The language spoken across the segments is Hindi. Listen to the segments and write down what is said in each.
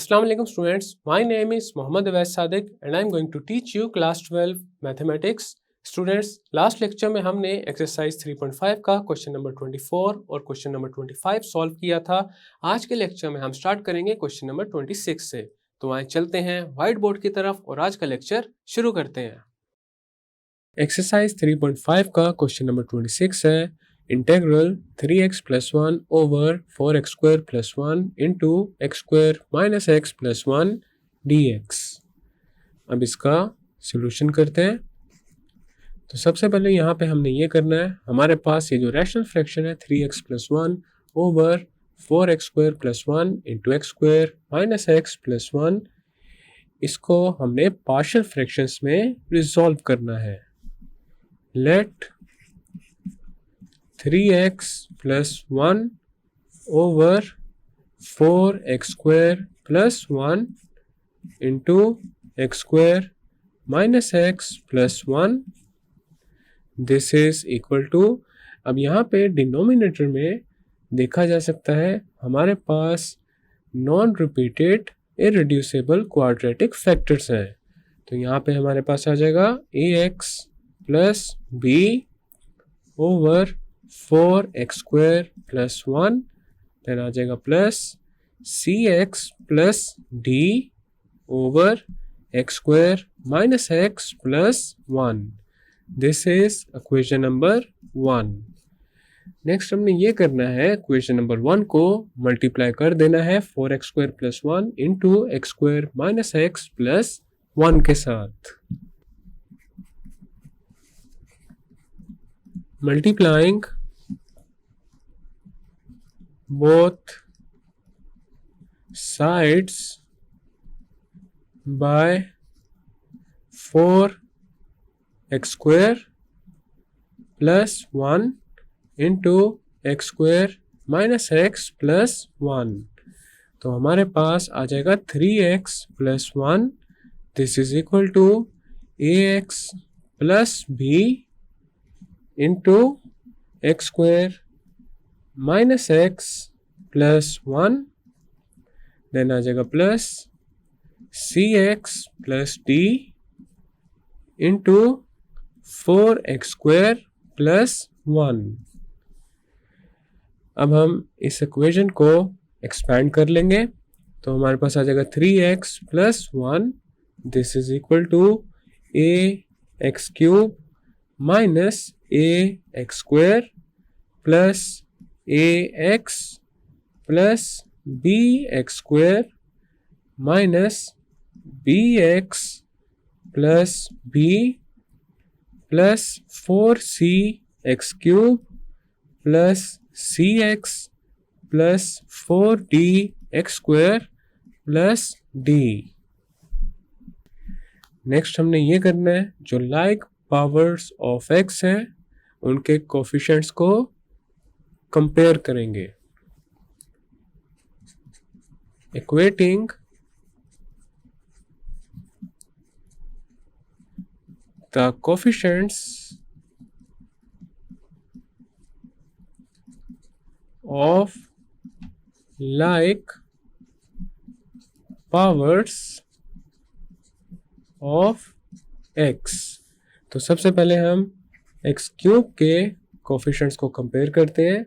Assalamu alaikum students. My name is Mohammad Awais Sadiq and I am going to teach you class 12 mathematics. Students, last lecture में हमने एक्सरसाइज 3.5 का क्वेश्चन नंबर 24 और क्वेश्चन नंबर 25 सॉल्व किया था। आज के लेक्चर में हम स्टार्ट करेंगे क्वेश्चन नंबर 26 से। तो आइए चलते हैं व्हाइट बोर्ड की तरफ और आज का लेक्चर शुरू करते हैं। एक्सरसाइज 3.5 का क्वेश्चन नंबर 26 है integral 3x plus 1 over 4x square plus 1 into x square minus x plus 1 dx। अब इसका सॉल्यूशन करते हैं। तो सबसे पहले यहाँ पे हमने ये करना है, हमारे पास ये जो रैशनल फ्रैक्शन है 3x plus 1 over 4x square plus 1 into x square minus x plus 1, इसको हमने पार्शियल फ्रैक्शंस में रिजॉल्व करना है। Let 3x plus 1 over 4x square plus 1 into x square minus x plus 1, this is equal to, अब यहाँ पे डिनोमिनेटर में देखा जा सकता है हमारे पास non repeated irreducible quadratic factors हैं। तो यहाँ पे हमारे पास आ जाएगा ax plus b over 4x square plus 1, then आ जाएगा plus cx plus d over x square minus x plus 1. This is equation number 1. Next हमने ये करना है, इक्वेशन नंबर 1 को मल्टीप्लाई कर देना है 4x square plus 1 into x square minus x plus 1 के साथ। Multiplying both sides by 4x square plus 1 into x square minus x plus 1, तो हमारे पास आ जाएगा 3x plus 1, this is equal to ax plus b into x square minus x plus 1, then आ जाएगा plus cx plus d into 4x square plus 1। अब हम इस इक्वेशन को एक्सपैंड कर लेंगे, तो हमारे पास आ जाएगा 3x plus 1, this is equal to ax cube minus ax square plus ax plus bx square minus bx plus b plus 4cx cube plus cx plus 4dx square plus d। Next हमने ये करना है, जो लाइक पावर्स ऑफ x है उनके कोफिशिएंट्स को कंपेयर करेंगे। Equating the coefficients of like powers of x। तो सबसे पहले हम x क्यूब के कोफिशिएंट्स को कंपेयर करते हैं।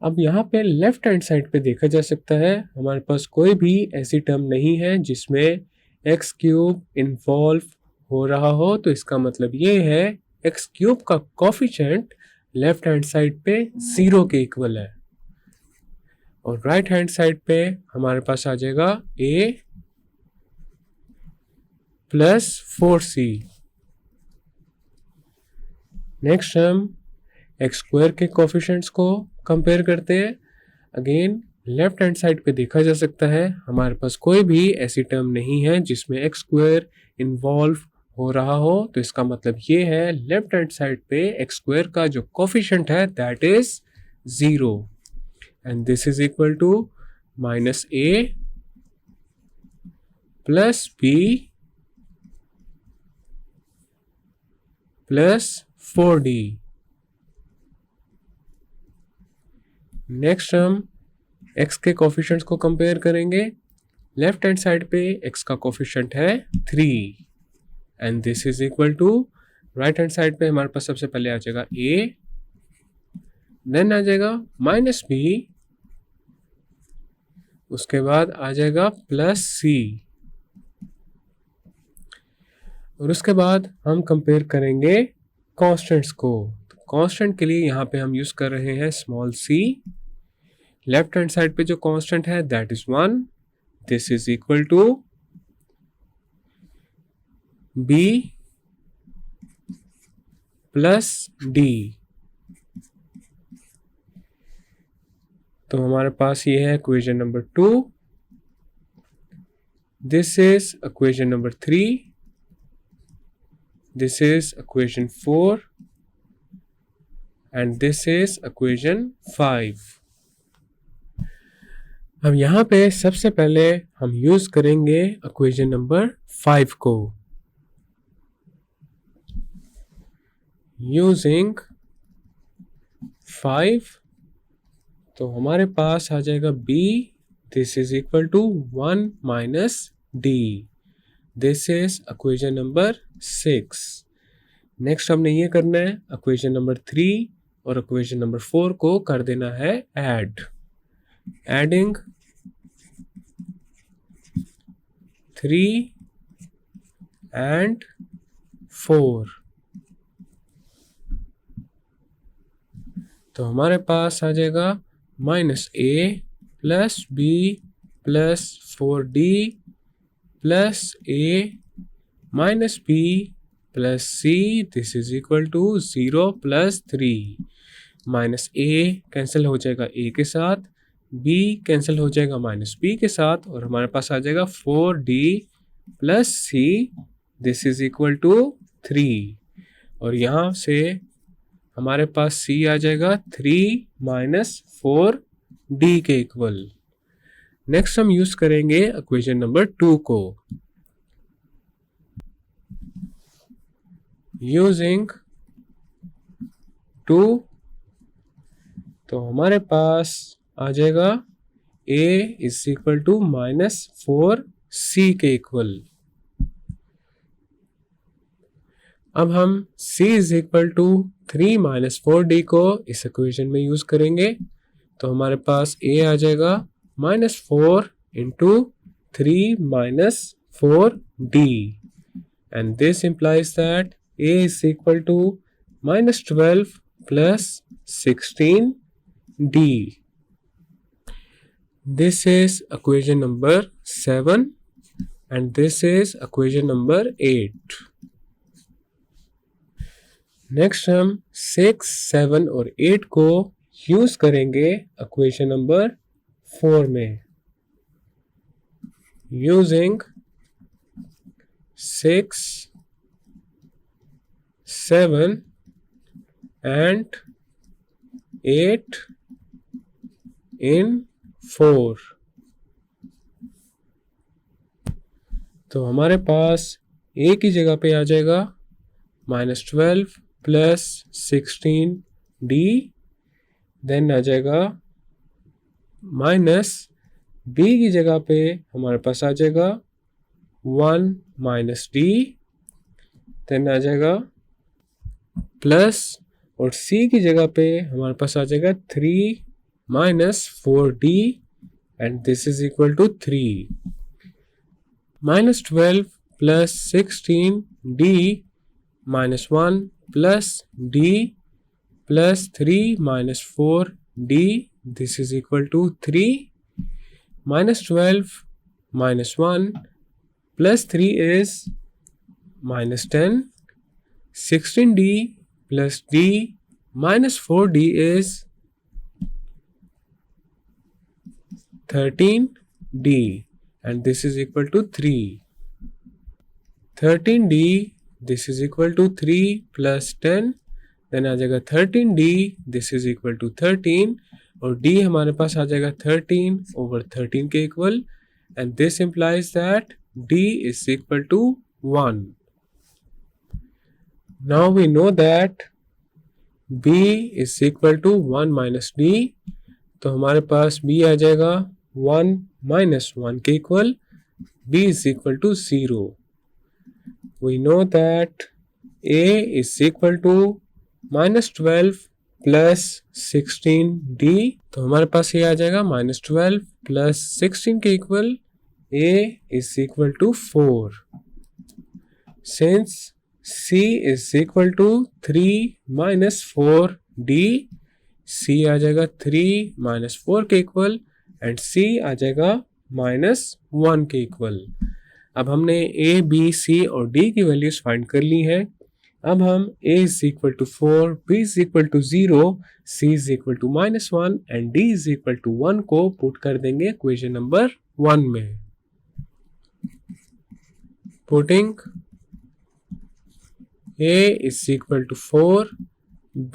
अब यहाँ पे लेफ्ट हैंड साइड पे देखा जा सकता है हमारे पास कोई भी ऐसी टर्म नहीं है जिसमें एक्स क्यूब इन्वॉल्व हो रहा हो, तो इसका मतलब ये है एक्स क्यूब का कोफिशिएंट लेफ्ट हैंड साइड पे 0 के इक्वल है। और राइट हैंड साइड पे हमारे पास आ जाएगा a प्लस 4c। नेक्स्ट हम एक्स स्क्वायर के कोफिशिएंट्स को कंपेयर करते हैं। अगेन लेफ्ट हैंड साइड पे देखा जा सकता है हमारे पास कोई भी ऐसी टर्म नहीं है जिसमें एक्स स्क्वायर इन्वॉल्व हो रहा हो, तो इसका मतलब ये है लेफ्ट हैंड साइड पे एक्स स्क्वायर का जो कोफिशिएंट है that is 0 and this is equal to minus a plus b plus 4d। Next हम x के कोफिशिएंट्स को कंपेयर करेंगे। लेफ्ट हैंड साइड पे x का कोफिशिएंट है 3 and this is equal to right hand side पे हमारे पास सबसे पहले आ जाएगा a, देन आ जाएगा माइनस b, उसके बाद आ जाएगा प्लस c, और उसके बाद हम कंपेयर करेंगे कांस्टेंट्स को। कांस्टेंट के लिए यहाँ पे हम यूज कर रहे हैं small c। Left hand side पे जो कांस्टेंट है that is 1, this is equal to b plus d। तो हमारे पास ये है equation number 2, this is equation number 3, this is equation 4 and this is equation 5। अब यहाँ पे सबसे पहले हम यूज करेंगे इक्वेशन नंबर 5 को। यूजिंग 5, तो हमारे पास आ जाएगा b, this is equal to 1 minus d, this is equation number 6। Next हमने ये करना है इक्वेशन नंबर 3 और इक्वेशन नंबर 4 को कर देना है ऐड। एडिंग 3 and 4, तो हमारे पास आ जाएगा minus a plus b plus 4d plus a minus b plus c, this is equal to 0 plus 3। Minus a cancel हो जाएगा a के साथ, b कैंसिल हो जाएगा माइनस b के साथ, और हमारे पास आ जाएगा 4d plus c, this is equal to 3। और यहाँ से हमारे पास c आ जाएगा 3 माइनस 4d के इक्वल। नेक्स्ट हम यूज करेंगे इक्वेशन नंबर 2 को। यूजिंग 2, तो हमारे पास आ जाएगा a is equal to minus 4c के इक्वल। अब हम c is equal to 3 minus 4d को इस इक्वेशन में यूज करेंगे, तो हमारे पास a आ जाएगा minus 4 into 3 minus 4d, and this implies that a is equal to minus 12 plus 16d. This is equation number 7 and this is equation number 8. Next हम 6, 7 और 8 को यूज करेंगे equation number 4 में। Using 6, 7 and 8 in 4, तो हमारे पास a की जगह पे आ जाएगा माइनस 12 प्लस 16d, देन आ जाएगा माइनस b की जगह पे हमारे पास आ जाएगा 1 माइनस d, देन आ जाएगा प्लस, और c की जगह पे हमारे पास आ जाएगा 3 minus 4d and this is equal to 3। Minus 12 plus 16d minus 1 plus d plus 3 minus 4d, this is equal to 3। Minus 12 minus 1 plus 3 is minus 10, 16d plus d minus 4d is 13d and this is equal to 3. 13d, this is equal to 3 plus 10, then आ जाएगा 13d, this is equal to 13, और d हमारे पास आ जाएगा 13 over 13 के equal, and this implies that d is equal to 1. Now we know that b is equal to 1 minus d, तो हमारे पास b आ जाएगा 1 minus 1 के equal, b is equal to 0. We know that a is equal to minus 12 plus 16d, तो हमारे पास ये आ जाएगा minus 12 प्लस 16 के equal a is equal to 4. Since c is equal to 3 minus 4d, c आ जाएगा 3 minus 4 के इक्वल एंड c आ जाएगा minus 1 के इक्वल. अब हमने a, b, c और d की वैल्यूज फाइंड कर ली है. अब हम a is equal to 4, b is equal to 0, c is equal to minus 1 and d is equal to 1 को पुट कर देंगे इक्वेशन नंबर 1 में. Putting a is equal to 4,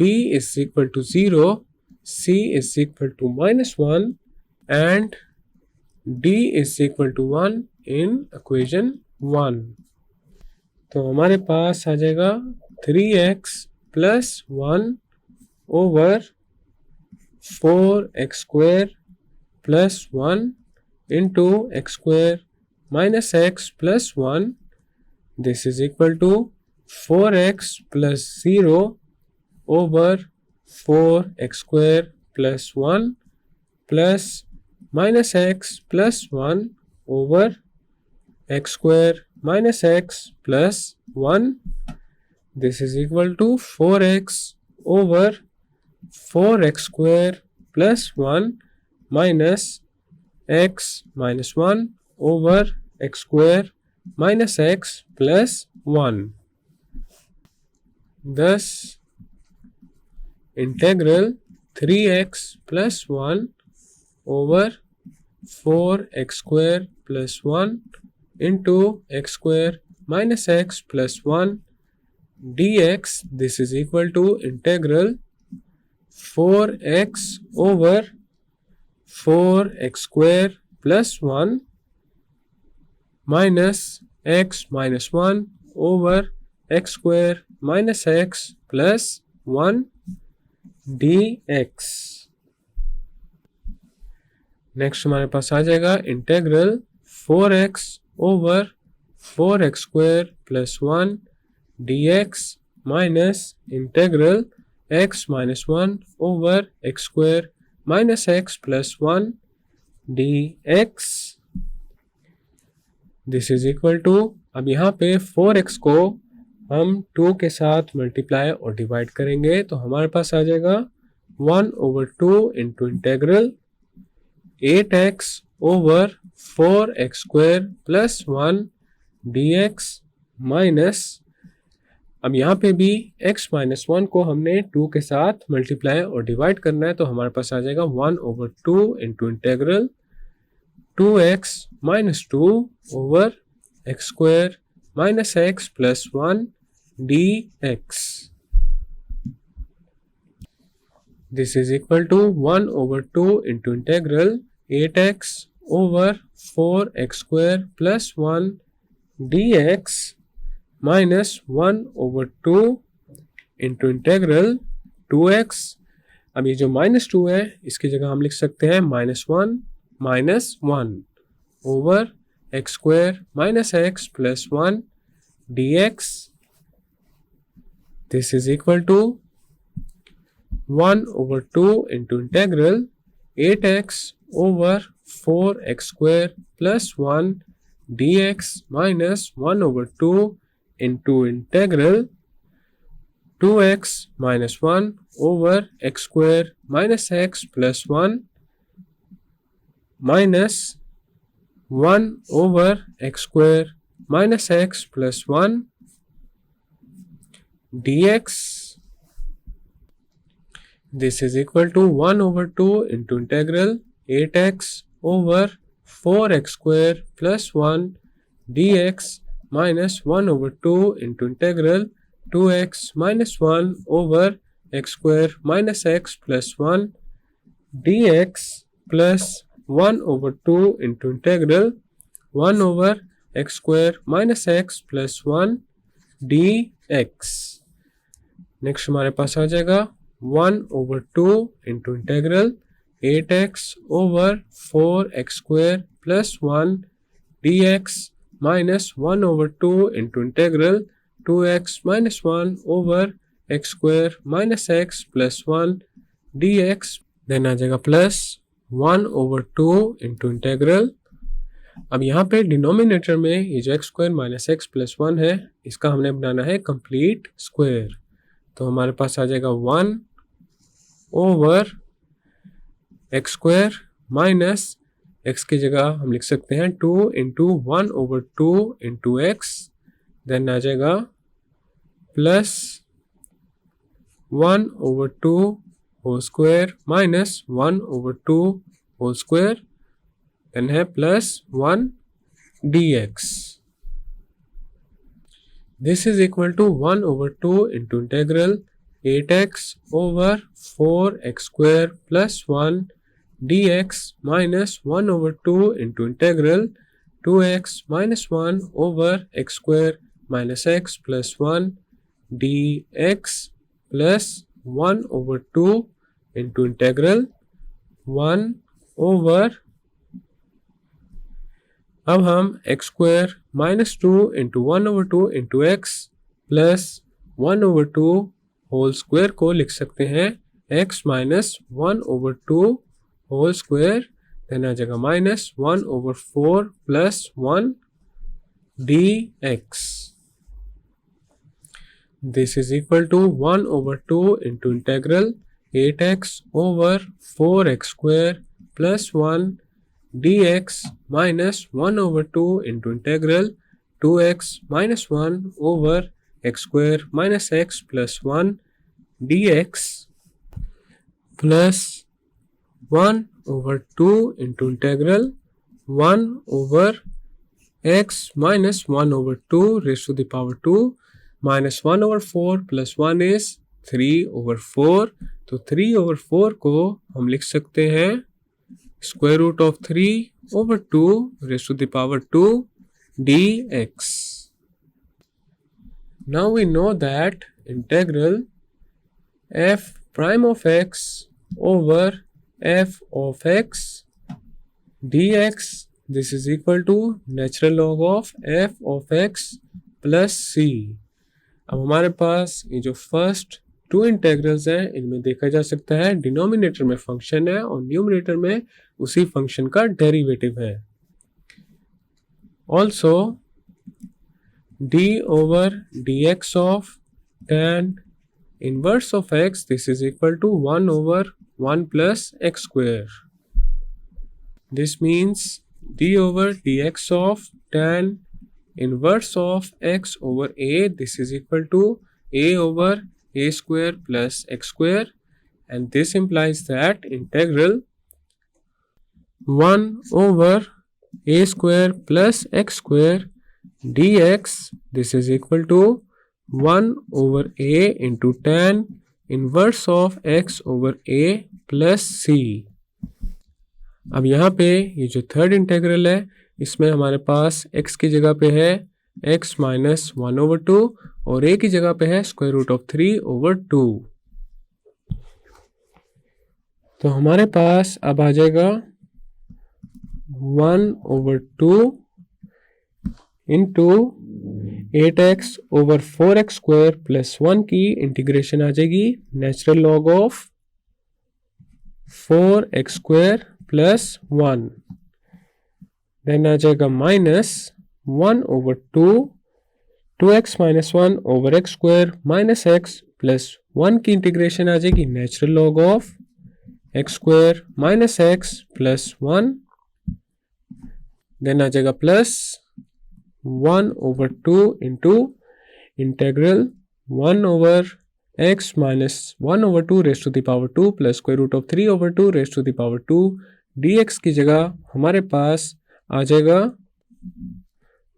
b is equal to 0, c is equal to minus 1 and d is equal to 1 in equation 1. तो हमारे पास आ जाएगा 3x plus 1 over 4x square plus 1 into x square minus x plus 1. This is equal to 4x plus 0 over 4x square plus 1 plus minus x plus 1 over x square minus x plus 1. This is equal to 4x over 4x square plus 1 minus x minus 1 over x square minus x plus 1. Thus, integral 3x plus 1 over 4x square plus 1 into x square minus x plus 1 dx, this is equal to integral 4x over 4x square plus 1 minus x minus 1 over x square minus x plus 1 dx. Next हमारे पास आ जाएगा integral 4x over 4x square plus 1 dx minus integral x minus 1 over x square minus x plus 1 dx. This is equal to, अब यहाँ पे 4x को हम 2 के साथ मल्टीप्लाई और डिवाइड करेंगे तो हमारे पास आ जाएगा 1 over 2 into integral 8x over 4x square plus 1 dx minus, अब यहाँ पे भी x minus 1 को हमने 2 के साथ मल्टीप्लाई और डिवाइड करना है तो हमारे पास आ जाएगा 1 over 2 into integral 2x minus 2 over x square minus x plus 1 dx. This is equal to 1 over 2 into integral 8x over 4x square plus 1 dx minus 1 over 2 into integral 2x. अब ये जो minus 2 है इसकी जगह हम लिख सकते हैं minus 1 minus 1 over x square minus x plus 1 dx. This is equal to 1 over 2 into integral 8x over 4x square plus 1 dx minus 1 over 2 into integral 2x minus 1 over x square minus x plus 1 minus 1 over x square minus x plus 1 dx. This is equal to 1 over 2 into integral 8x over 4x square plus 1 dx minus 1 over 2 into integral 2x minus 1 over x square minus x plus 1 dx plus 1 over 2 into integral 1 over x square minus x plus 1 dx. Next हमारे पास आ जाएगा 1 over 2 into integral 8x over 4x square plus 1 dx minus 1 over 2 into integral 2x minus 1 over x square minus x plus 1 dx, then आ जाएगा प्लस 1 over 2 into इंटेग्रल। अब यहाँ पे डिनोमिनेटर में ये जो x square minus x plus 1 है, इसका हमने बनाना है कंप्लीट स्क्वायर। तो हमारे पास आ जाएगा 1 over x square minus x की जगह हम लिख सकते हैं 2 into 1 over 2 into x, then आ जाएगा plus 1 over 2 whole square minus 1 over 2 whole square, then है plus 1 dx. This is equal to 1 over 2 into integral 8x over 4x square plus 1 dx minus 1 over 2 into integral 2x minus 1 over x square minus x plus 1 dx plus 1 over 2 into integral 1 over, अब हम x square minus 2 into 1 over 2 into x plus 1 over 2 whole square को लिख सकते हैं x minus 1 over 2 whole square, then आ जाएगा minus 1 over 4 plus 1 dx. This is equal to 1 over 2 into integral 8x over 4x square plus 1 dx minus 1 over 2 into integral 2x minus 1 over x square minus x plus 1 dx plus 1 over 2 into integral 1 over x minus 1 over 2 raised to the power 2 minus 1 over 4 plus 1 is 3 over 4. तो 3 over 4 को हम लिख सकते हैं square root of 3 over 2 raised to the power 2 dx. Now we know that integral f prime of x over f of x dx, this is equal to natural log of f of x plus c. अब हमारे पास ये जो फर्स्ट टू इंटेग्रल्स हैं, इनमें देखा जा सकता है डिनोमिनेटर में फंक्शन है और न्यूमरेटर में उसी फंक्शन का डेरिवेटिव है। Also d over dx of tan inverse of x, this is equal to 1 over 1 plus x square. This means d over dx of tan inverse of x over a, this is equal to a over a square plus x square, and this implies that integral 1 over a square plus x square dx, this is equal to 1 over a into tan inverse of x over a plus c. अब यहाँ पे ये जो थर्ड इंटेग्रल है, इसमें हमारे पास x की जगह पे है x माइनस 1 ओवर 2 और a की जगह पे है स्क्वायर रूट ऑफ 3 ओवर 2। तो हमारे पास अब आ जाएगा 1 over 2 into 8x over 4x square plus 1 की इंटीग्रेशन आ जाएगी natural log of 4x square plus 1, then आ जाएगा minus 1 over 2x minus 1 over x square minus x plus 1 की इंटीग्रेशन आ जाएगी natural log of x square minus x plus 1, then आ जाएगा plus 1 over 2 into integral 1 over x minus 1 over 2 raise to the power 2 plus square root of 3 over 2 raise to the power 2 dx की जगह हमारे पास आ जाएगा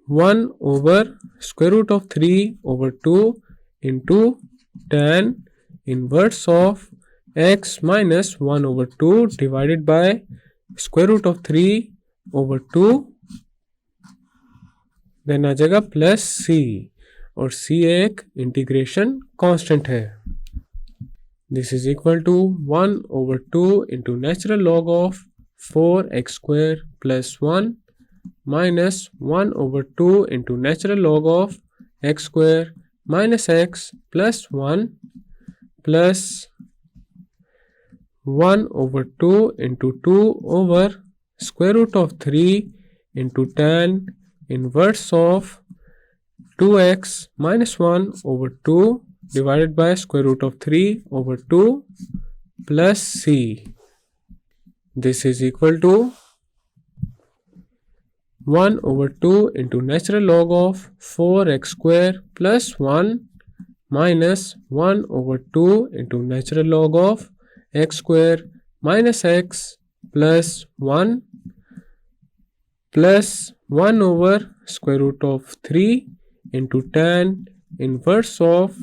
1 over square root of 3 over 2 into tan inverse of x minus 1 over 2 divided by square root of 3 over 2, then आ जाएगा प्लस c, और c एक इंटीग्रेशन कांस्टेंट है। This is equal to 1 over 2 into natural log of 4x square plus 1 minus 1 over 2 into natural log of x square minus x plus 1 plus 1 over 2 into 2 over square root of 3 into tan inverse of 2x minus 1 over 2 divided by square root of 3 over 2 plus c. This is equal to 1 over 2 into natural log of 4x square plus 1 minus 1 over 2 into natural log of x square minus x plus 1 plus 1 over square root of 3 into tan inverse of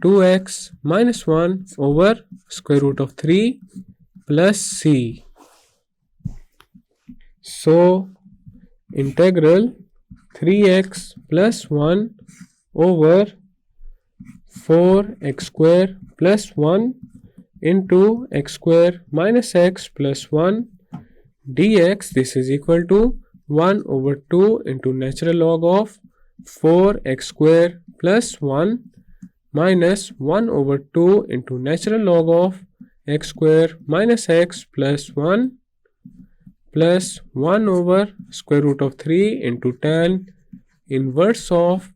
2x minus 1 over square root of 3 plus c. So, integral 3x plus 1 over 4x square plus 1 into x square minus x plus 1 dx, this is equal to 1 over 2 into natural log of 4x square plus 1 minus 1 over 2 into natural log of x square minus x plus 1 plus 1 over square root of 3 into tan inverse of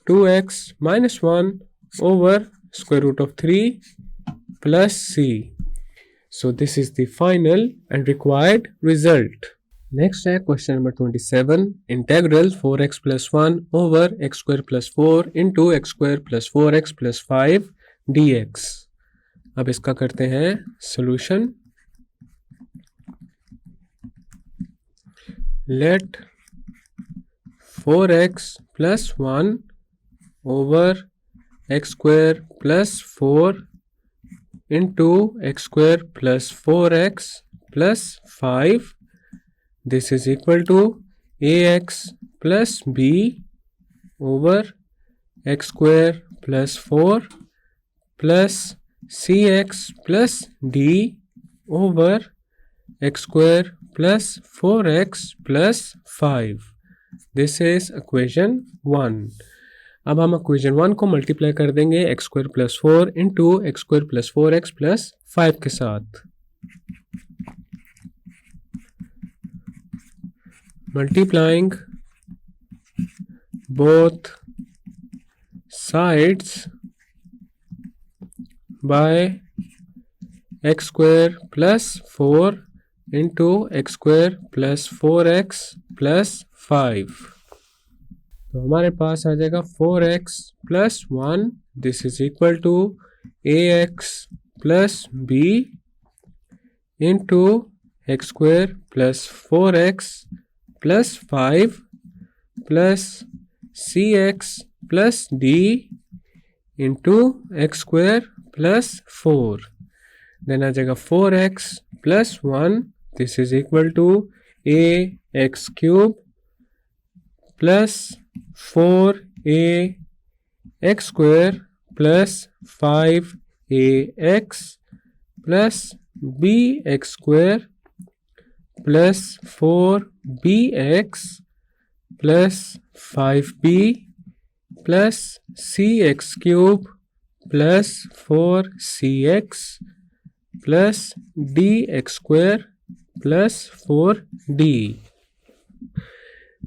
2x minus 1 over square root of 3 plus c. So this is the final and required result. Next है question number 27. Integral 4x plus 1 over x square plus 4 into x square plus 4x plus 5 dx. अब इसका करते हैं solution. Let 4x plus 1 over x square plus 4 into x square plus 4x plus 5, this is equal to ax plus b over x square plus 4 plus cx plus d over x square plus 4x plus 5. This is equation 1. अब हम इक्वेशन 1 को मल्टीप्लाई कर देंगे x square plus 4 into x square plus 4x plus 5 के साथ. Multiplying both sides by x square plus 4 into x square plus 4x plus 5. तो हमारे पास आ जाएगा 4x plus 1, this is equal to ax plus b into x square plus 4x plus 5 plus cx plus d into x square plus 4. Then आ जाएगा 4x plus 1, this is equal to ax cube plus 4a x square plus 5ax plus bx square plus 4bx plus 5b plus cx cube plus 4cx plus dx square plus 4d.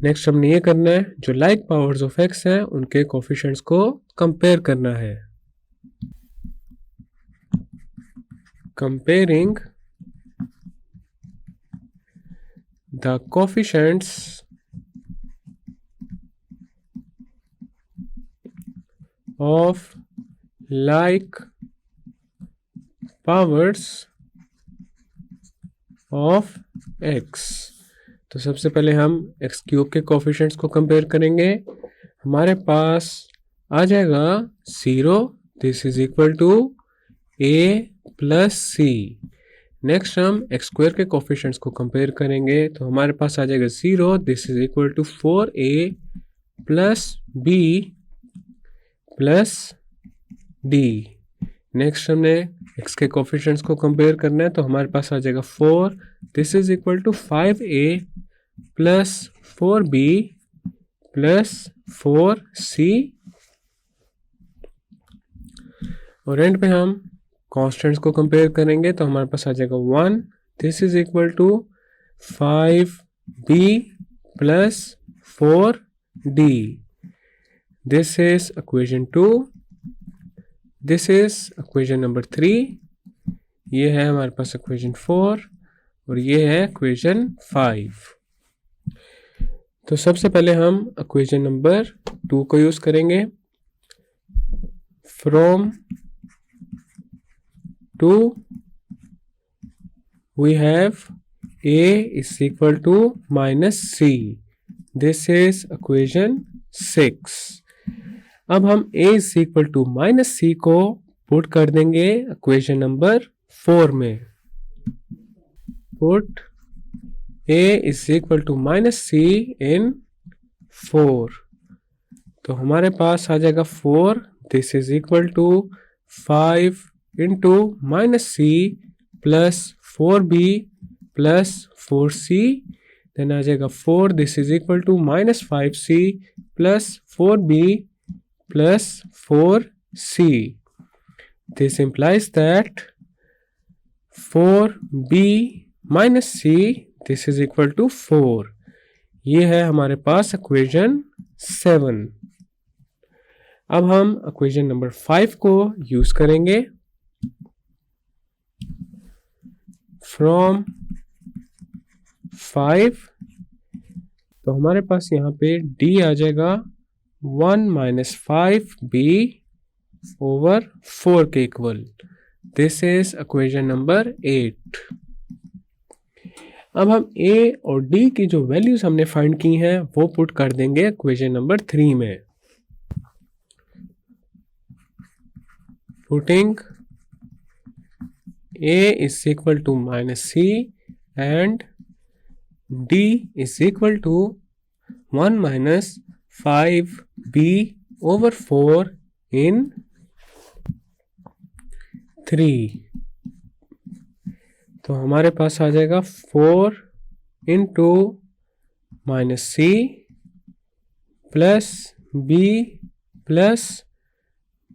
Next हमने ये करना है, जो लाइक पावर्स ऑफ एक्स हैं उनके कोफिशिएंट्स को कंपेयर करना है. Comparing the coefficients of like powers of x. तो सबसे पहले हम एक्स क्यूब के कोफिशिएंट्स को कंपेयर करेंगे. हमारे पास आ जाएगा 0, this is equal to a plus c. Next हम एक्स स्क्वायर के कोफिशिएंट्स को कंपेयर करेंगे, तो हमारे पास आ जाएगा 0, this is equal to 4a plus b plus d. Next हमने x के कोफिशिएंट्स को कंपेयर करना है, तो हमारे पास आ जाएगा 4, this is equal to 5a plus 4b plus 4c, और एंड पे हम कॉन्स्टेंट्स को कंपेयर करेंगे तो हमारे पास आ जाएगा 1, this is equal to 5b plus 4d, this is equation 2, this is equation number 3, ये है हमारे पास इक्वेशन 4 और ये है इक्वेशन 5। तो सबसे पहले हम इक्वेशन नंबर 2 को यूज करेंगे। From 2 we have a is equal to minus c, this is equation 6। अब हम a is equal to minus c को पुट कर देंगे इक्वेशन नंबर 4 में। Put a is equal to minus c in 4, तो हमारे पास आ जाएगा 4, this is equal to 5 into minus c plus 4b plus 4c, then आ जाएगा 4, this is equal to minus 5c plus 4b plus 4c, this implies that 4b minus c this is equal to 4, ये है हमारे पास इक्वेशन 7। अब हम इक्वेशन नंबर 5 को यूज करेंगे। फ्रॉम 5, तो हमारे पास यहाँ पे d आ जाएगा 1 माइनस 5b ओवर 4 के equal, this is equation number 8। अब हम a और d की जो वैल्यूज हमने फाइंड की हैं वो पुट कर देंगे इक्वेशन नंबर 3 में। Putting a is equal to minus c and d is equal to 1 minus 5b over 4 in 3, तो हमारे पास आ जाएगा 4 into minus c plus b plus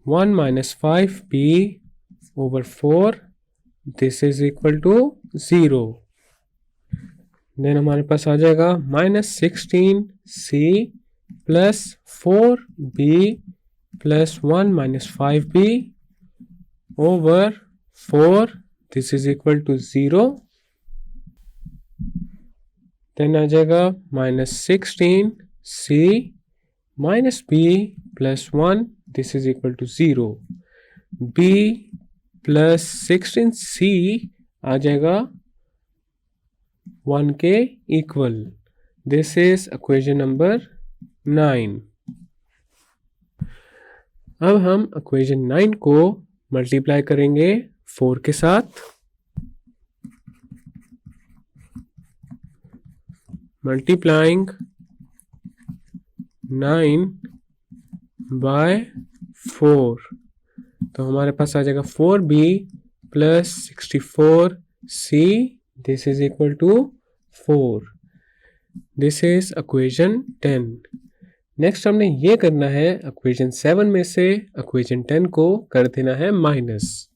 1 minus 5b over 4, this is equal to 0, then हमारे पास आ जाएगा minus 16c plus 4b plus 1 minus 5b over 4, this is equal to 0, then आ जाएगा minus 16c minus b plus 1, this is equal to 0, b plus 16c आ जाएगा 1 के equal, this is equation number 9। अब हम इक्वेशन 9 को मल्टीप्लाई करेंगे 4 के साथ। मल्टीप्लाइंग 9 बाय 4, तो हमारे पास आ जाएगा 4b plus 64c, this is equal to 4, this is equation 10। Next हमने ये करना है इक्वेशन 7 में से इक्वेशन 10 को कर देना है माइनस।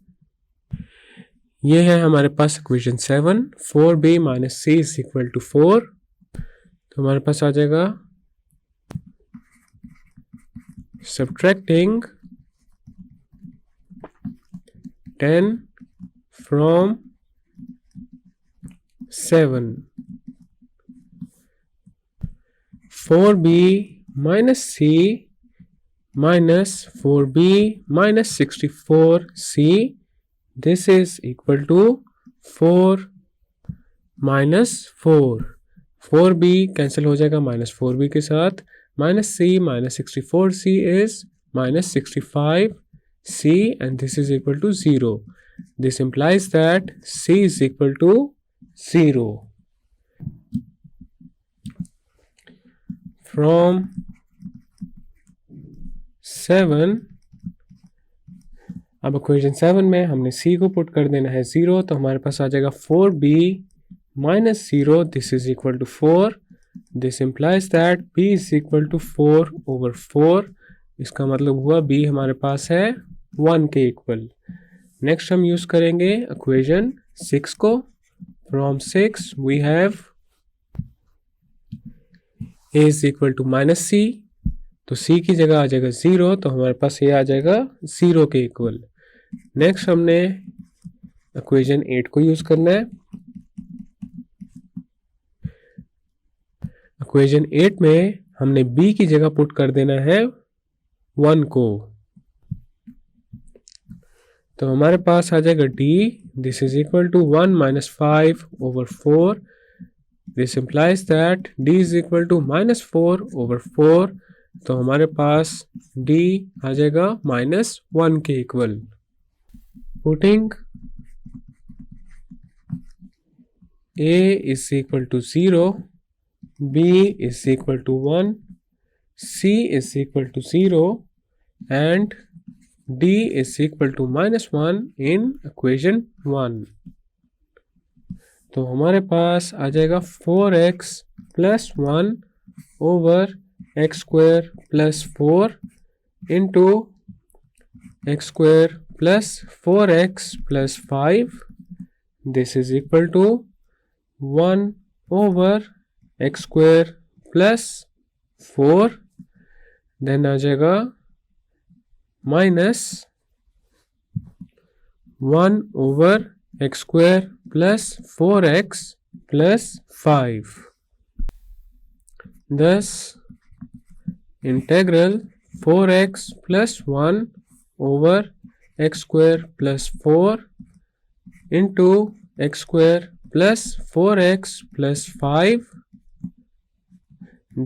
ये है हमारे पास equation 7, 4b minus c is equal to 4, तो हमारे पास आ जाएगा subtracting 10 from 7, 4b minus c minus 4b minus 64c, this is equal to 4 minus 4, 4b cancel हो जाएगा माइनस 4b के साथ, minus c minus 64c is minus 65c and this is equal to 0. This implies that c is equal to 0. From 7 अब इक्वेशन 7 में हमने c को पुट कर देना है 0, तो हमारे पास आ जाएगा 4b minus 0, this is equal to 4. This implies that b is equal to 4/4. इसका मतलब हुआ b हमारे पास है 1 के इक्वल. नेक्स्ट हम यूज करेंगे इक्वेशन 6 को. From 6 we have a is equal to minus c, तो c की जगह आ जाएगा 0, तो हमारे पास ये आ जाएगा 0 के इक्वल. नेक्स्ट हमने इक्वेशन 8 को यूज करना है. इक्वेशन 8 में हमने b की जगह पुट कर देना है 1 को, तो हमारे पास आ जाएगा d, this is equal to 1 minus 5/4. This implies that d is equal to minus 4/4, तो हमारे पास d आ जाएगा -1 के equal. Putting a is equal to 0, b is equal to 1, c is equal to 0 and d is equal to -1 in equation 1. तो हमारे पास आ जाएगा 4x plus 1 over x square plus 4 into x square plus 4x plus 5. This is equal to 1 over x square plus 4. Then आ जाएगा minus 1 over x square plus 4x plus 5. Thus, integral 4x plus 1 over x square plus 4 into x square plus 4x plus 5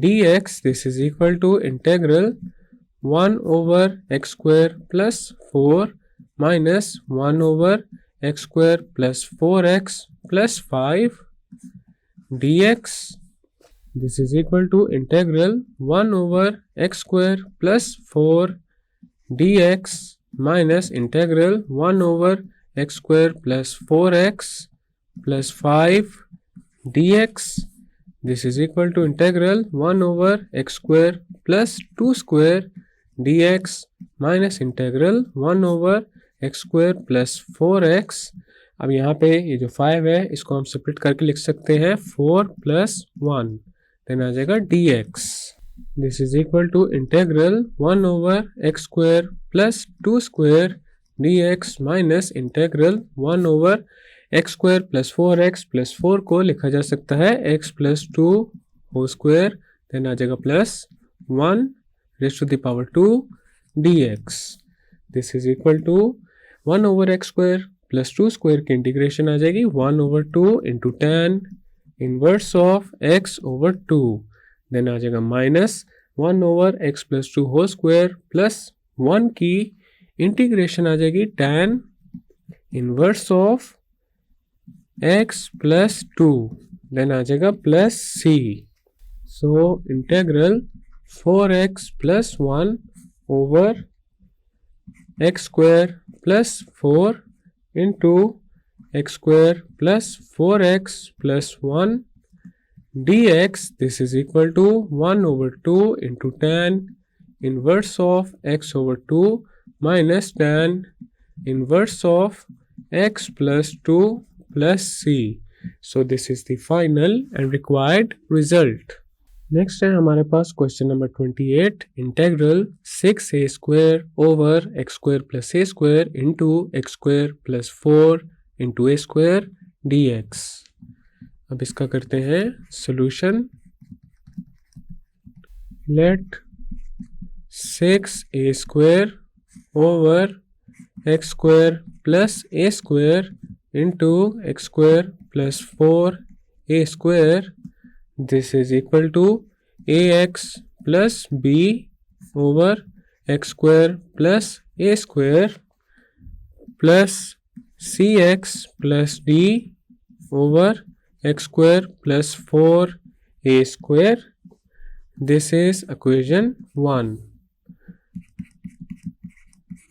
dx, this is equal to integral 1 over x square plus 4 minus 1 over x square plus 4x plus 5 dx. This is equal to integral 1 over x square plus 4 dx minus integral 1 over x square plus 4x plus 5 dx. This is equal to integral 1 over x square plus 2 square dx minus integral 1 over x square plus 4x. अब यहाँ पे ये जो 5 है इसको हम सेपरेट करके लिख सकते हैं 4 plus 1, देन आ जाएगा dx. This is equal to integral 1 over x square plus 2 square dx minus integral 1 over x square plus 4x plus 4 को लिखा जा सकता है x plus 2 whole square, then आ जाएगा plus 1 raised to the power 2 dx. This is equal to 1 over x square plus 2 square की इंटीग्रेशन आ जाएगी 1 over 2 into tan inverse of x over 2, then आ जाएगा minus 1 over x plus 2 whole square plus 1 की इंटीग्रेशन आ जाएगी tan inverse of x plus 2, then आ जाएगा plus c. So integral 4x plus 1 over x square plus 4 into x square plus 4x plus 1 dx, this is equal to 1 over 2 into tan inverse of x over 2 minus tan inverse of x plus 2 plus c. So this is the final and required result. Next है हमारे पास question number 28, integral 6a square over x square plus a square into x square plus 4 into a square dx. अब इसका करते हैं solution. Let 6a square over x square plus a square into x square plus 4a square, this is equal to ax plus b over x square plus a square plus cx plus d over x square plus 4a square. This is equation 1.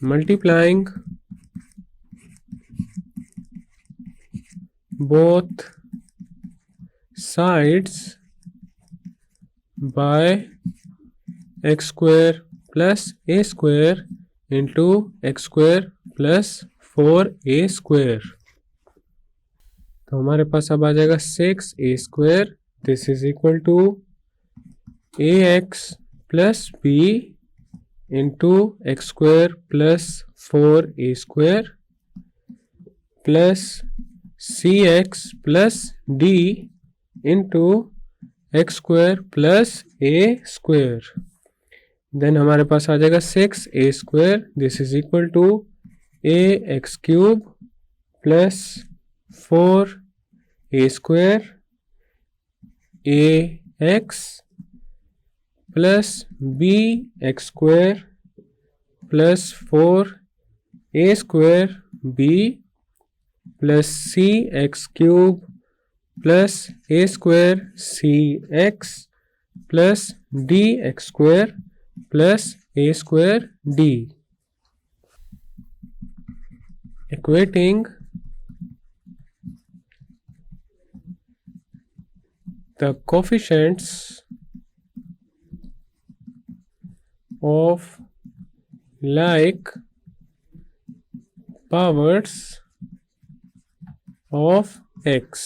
Multiplying both sides by x square plus a square into x square plus 4a square। तो हमारे पास अब आ जाएगा 6a square, this is equal to ax plus b into x square plus 4a square plus cx plus d into x square plus a square. Then हमारे पास आ जाएगा 6a square, this is equal to ax cube plus 4a square ax plus b x square plus 4a square b plus c x cube plus a square c x plus d x square plus a square d। Equating the coefficients of like powers of x।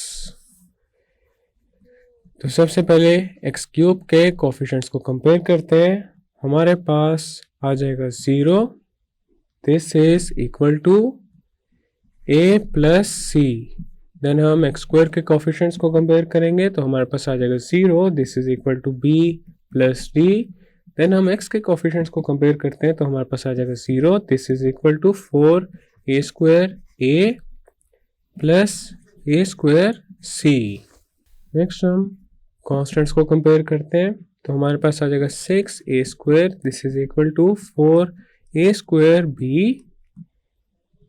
तो सबसे पहले x क्यूब के कोफिशिएंट्स को कंपेयर करते हैं। हमारे पास आ जाएगा 0, this is equal to a plus c। Then हम एक्स स्क्वायर के कोफिशिएंट्स को कंपेयर करेंगे तो हमारे पास आ जाएगा 0, this is equal to b plus d। Then हम x के कोफिशिएंट्स को कंपेयर करते हैं तो हमारे पास आ जाएगा 0, this is equal to 4a square a plus a square c। Next हम कॉन्स्टेंट्स को कंपेयर करते हैं तो हमारे पास आ जाएगा 6a square, this is equal to 4a square b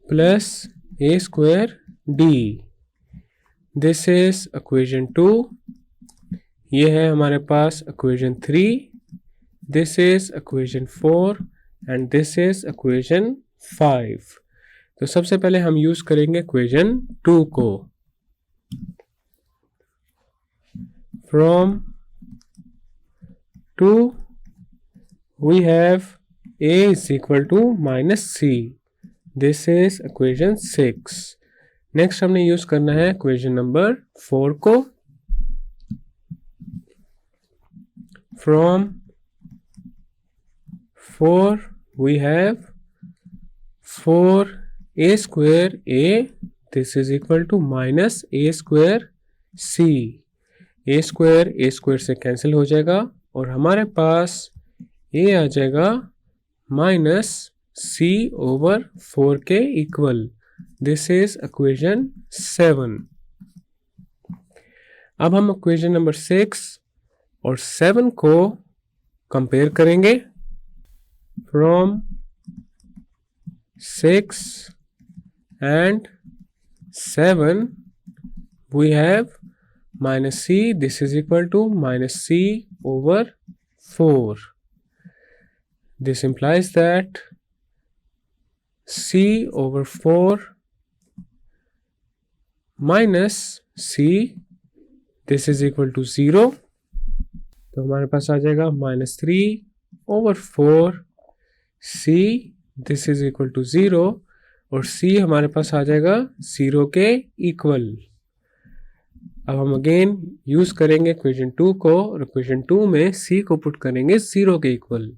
plus a square d। This is equation 2। ये है हमारे पास equation 3, this is equation 4 and this is equation 5। तो सबसे पहले हम यूज करेंगे इक्वेशन 2 को। From 2 we have a is equal to minus c, this is equation 6। Next हमने यूज करना है इक्वेशन नंबर 4 को। From 4 we have 4a square a, this is equal to minus a square c। a square से कैंसिल हो जाएगा और हमारे पास a आ जाएगा माइनस c ओवर 4 के इक्वल, दिस इज इक्वेशन 7। अब हम इक्वेशन नंबर 6 और 7 को कंपेयर करेंगे। From 6 and 7 we have minus c, this is equal to minus c over 4। This implies that c over 4 minus c, this is equal to 0। तो हमारे पास आ जाएगा minus 3 over 4 c, this is equal to 0 और c हमारे पास आ जाएगा 0 के इक्वल। अब हम अगेन यूज करेंगे इक्वेशन 2 को और इक्वेशन 2 में c को पुट करेंगे 0 के इक्वल।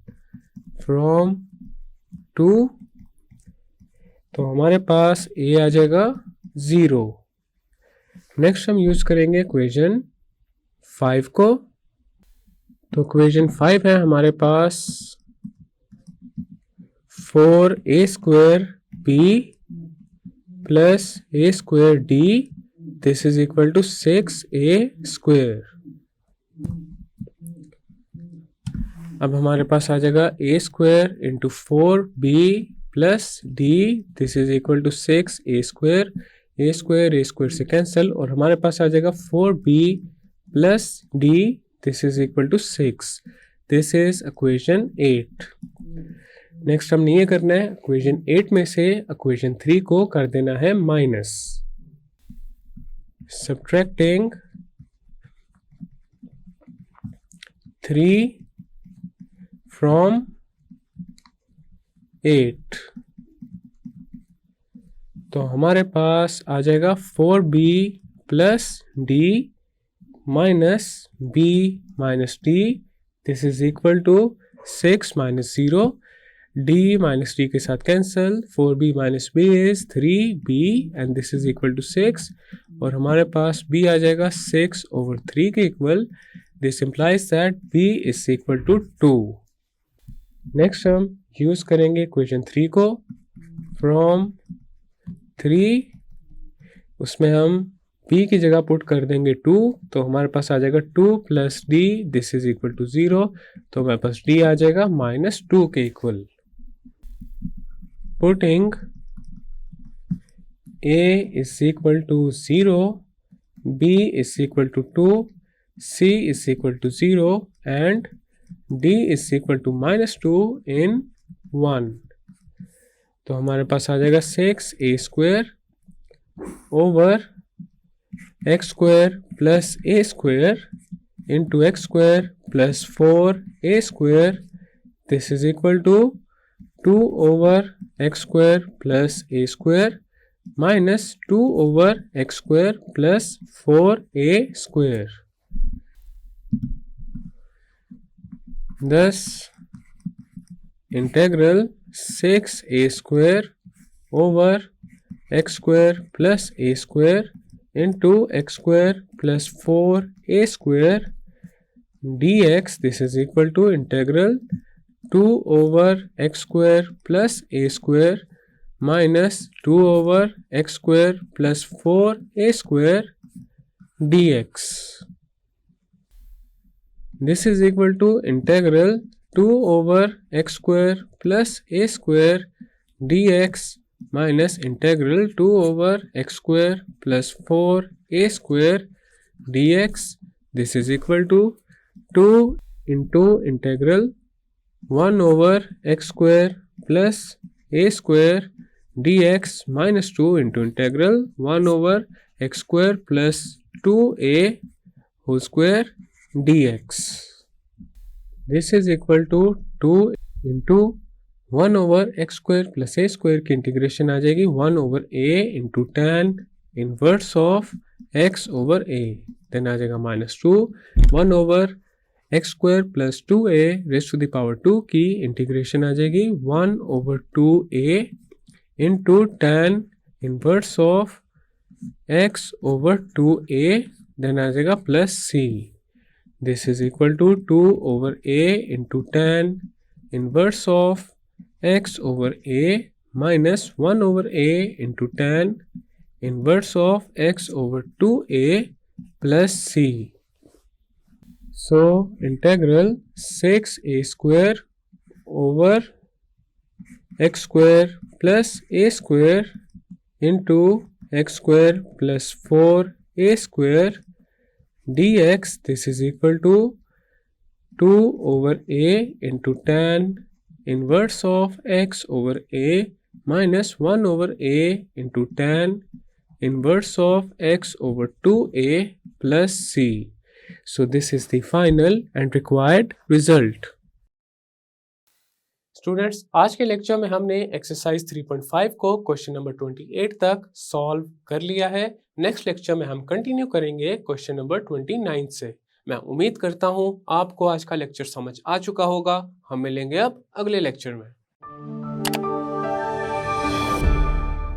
फ्रॉम 2 तो हमारे पास a आ जाएगा 0। नेक्स्ट हम यूज करेंगे इक्वेशन 5 को। तो इक्वेशन 5 है हमारे पास 4a square b plus a square d, this is equal to 6a square. अब हमारे पास आ जाएगा a square into 4b plus d, this is equal to 6a square. a square से कैंसिल और हमारे पास आ जाएगा 4b plus d, this is equal to 6, this is equation 8। Next हमने ये करना है इक्वेशन 8 में से इक्वेशन 3 को कर देना है माइनस। subtracting 3 from 8, तो हमारे पास आ जाएगा 4b plus d minus b minus d, this is equal to 6 minus 0, d minus d के साथ cancel, 4b minus b is 3b and this is equal to 6, और हमारे पास b आ जाएगा 6/3 के equal, this implies that b is equal to 2। Next हम यूज करेंगे इक्वेशन 3 को, फ्रॉम 3 उसमें हम b की जगह पुट कर देंगे 2, तो हमारे पास आ जाएगा 2 plus d, this is equal to 0, तो हमारे पास d आ जाएगा -2 के equal. Putting a is equal to 0, b is equal to 2, c is equal to 0 and d is equal to -2 in 1, तो हमारे पास आ जाएगा 6a² over x² plus a² into x² plus 4a², this is equal to 2 over x² plus a² minus 2 over x² plus 4a²। Thus integral 6a² over x² plus a² into x² plus 4a² dx, this is equal to integral 2 over x² plus a² minus 2 over x² plus 4a² dx. This is equal to integral 2 over x² plus a² dx minus integral 2 over x² plus 4a² dx. This is equal to 2 into integral 1 over x² plus a² dx minus 2 into integral 1 over x² plus 2a whole square dx. This is equal to 2 into 1 over x² plus a² की इंटीग्रेशन आ जाएगी 1 over a into tan inverse of x over a, then आ जाएगा -2, 1 over x² plus 2a raise to the power 2 की इंटीग्रेशन आ जाएगी 1 over 2a into tan inverse of x over 2a, then आ जाएगा plus c, this is equal to 2 over a into tan inverse of x over a minus 1 over a into tan inverse of x over 2a plus c. So integral 6a² over x² plus a² into x² plus 4a² dx, this is equal to 2 over a into tan inverse of x over a minus 1 over a into tan inverse of x over 2a plus c. So this is the final and required result. Students, आज के लेक्चर में हमने एक्सरसाइज 3.5 को क्वेश्चन नंबर 28 तक सॉल्व कर लिया है। नेक्स्ट लेक्चर में हम कंटिन्यू करेंगे क्वेश्चन नंबर 29 से। मैं उम्मीद करता हूँ आपको आज का लेक्चर समझ आ चुका होगा। हम मिलेंगे अब अगले लेक्चर में।